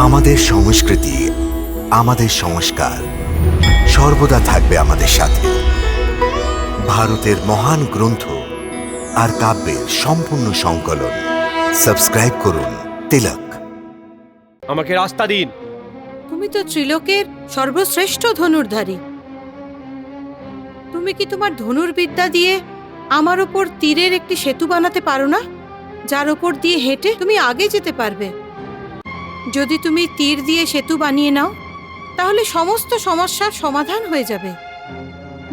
আমাদের সংস্কৃতি, আমাদের সংস্কার সর্বদা থাকবে আমাদের সাথে। ভারতের মহান গ্রন্থ আর কাব্যের সম্পূর্ণ সংকলন। সাবস্ক্রাইব করুন তিলক। আমাকে রাস্তা দিন। তুমি তো ত্রিলোকের সর্বশ্রেষ্ঠ ধনুর্ধারী। তুমি কি তোমার ধনুর্বিদ্যা দিয়ে আমার ওপর তীরের একটি সেতু বানাতে পারো না, যার ওপর দিয়ে হেঁটে তুমি আগে যেতে পারবে? যদি তুমি তীর দিয়ে সেতু বানিয়ে নাও, তাহলে সমস্ত সমস্যার সমাধান হয়ে যাবে।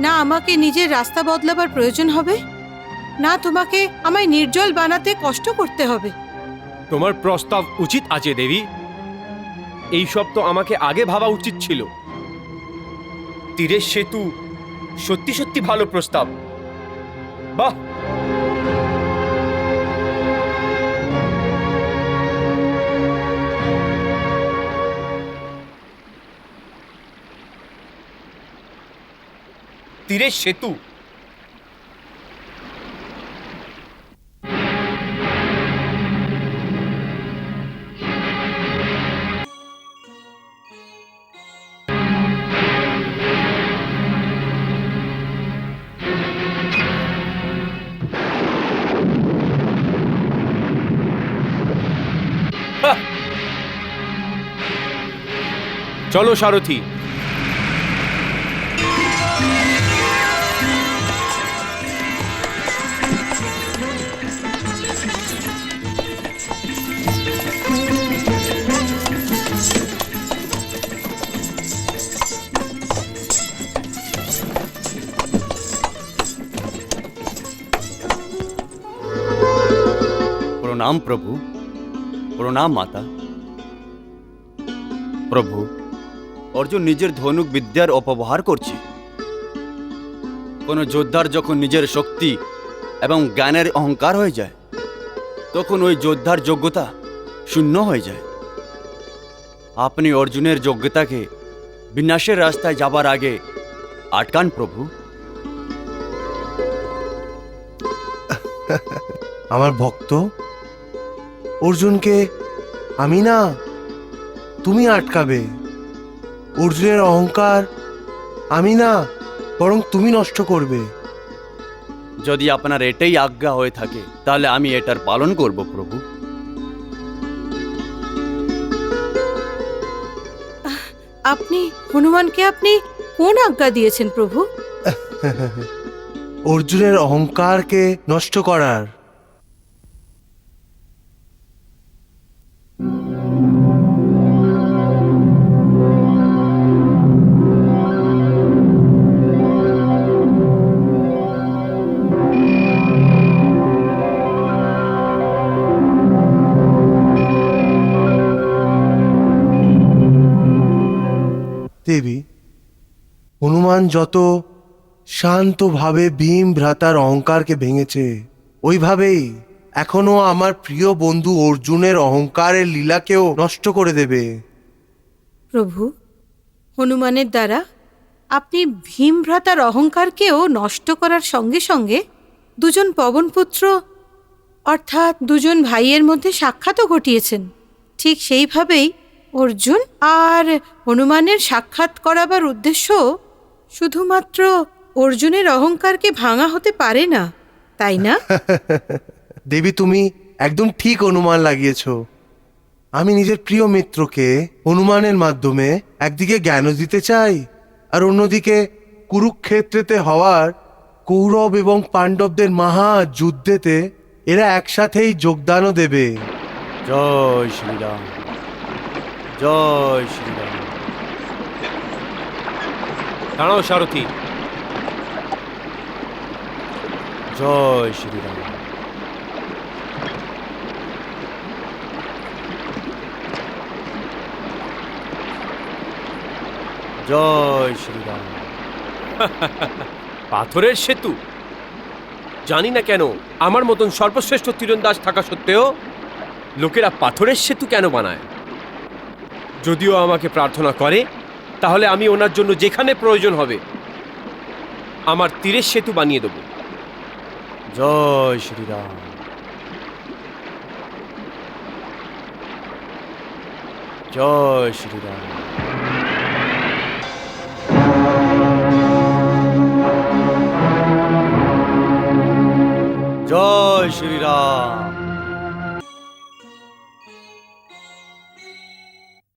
না আমাকে নিজের রাস্তা বদলাবার প্রয়োজন হবে, না তোমাকে আমায় নির্জল বানাতে কষ্ট করতে হবে। তোমার প্রস্তাব উচিত আছে দেবী। এই সব তো আমাকে আগে ভাবা উচিত ছিল। তীরের সেতু সত্যি সত্যি ভালো প্রস্তাব। বাহ! তীরের সেতু চলো সারথি। প্রণাম প্রভু, প্রণাম মাতা। প্রভু, অর্জুন নিজের ধনুক বিদ্যার অপব্যবহার করছে। কোনো যোদ্ধার যখন নিজের শক্তি এবং জ্ঞানের অহংকার হয়ে যায়, তখন ওই যোদ্ধার যোগ্যতা শূন্য হয়ে যায়। আপনি অর্জুনের যোগ্যতাকে বিনাশের রাস্তায় যাবার আগে আটকান প্রভু। আমার ভক্ত অর্জুনকে আমি না, তুমি আটকাবে। অর্জুনের অহংকার আমি না, বরং তুমি নষ্ট করবে। যদি আপনার এটাই আজ্ঞা হয়ে থাকে, তাহলে আমি এটার পালন করব প্রভু। আপনি হনুমানকে আপনি কোন আজ্ঞা দিয়েছেন প্রভু? অর্জুনের অহংকারকে নষ্ট করার। দেবী, হনুমান যত শান্তভাবে ভীম ভ্রাতার অহংকারকে ভেঙেছে, ওইভাবেই এখনো আমার প্রিয় বন্ধু অর্জুনের অহংকারের লীলাকেও নষ্ট করে দেবে। প্রভু, হনুমানের দ্বারা আপনি ভীমভ্রাতার অহংকারকেও নষ্ট করার সঙ্গে সঙ্গে দুজন পবনপুত্র অর্থাৎ দুজন ভাইয়ের মধ্যে সাক্ষাৎও ঘটিয়েছেন। ঠিক সেইভাবেই অর্জুন আর হনুমানের সাক্ষাৎ করাবার উদ্দেশ্য শুধুমাত্র অর্জুনের অহংকারকে ভাঙা হতে পারে না, তাই না? দেবী, তুমি একদম ঠিক অনুমান লাগিয়েছ। আমি নিজের প্রিয় মিত্রকে হনুমানের মাধ্যমে একদিকে জ্ঞান দিতে চাই, আর অন্যদিকে কুরুক্ষেত্রেতে হওয়ার কৌরব এবং পাণ্ডবদের মহাযুদ্ধেতে এরা একসাথেই যোগদানও দেবে। জয় শ্রীরাম, জয় শ্রীরাম। দাঁড়াও সারথি। জয় শ্রীরাম। জয় শ্রীরাম। পাথরের সেতু? জানি না কেন আমার মতন সর্বশ্রেষ্ঠ তীরন্দাজ থাকা সত্ত্বেও লোকেরা পাথরের সেতু কেন বানায়। যদিও আমাকে প্রার্থনা করে, তাহলে আমি ওনার জন্য যেখানে প্রয়োজন হবে আমার তীরের সেতু বানিয়ে দেব। জয় শ্রীরাম। জয় শ্রীরাম। জয় শ্রীরাম।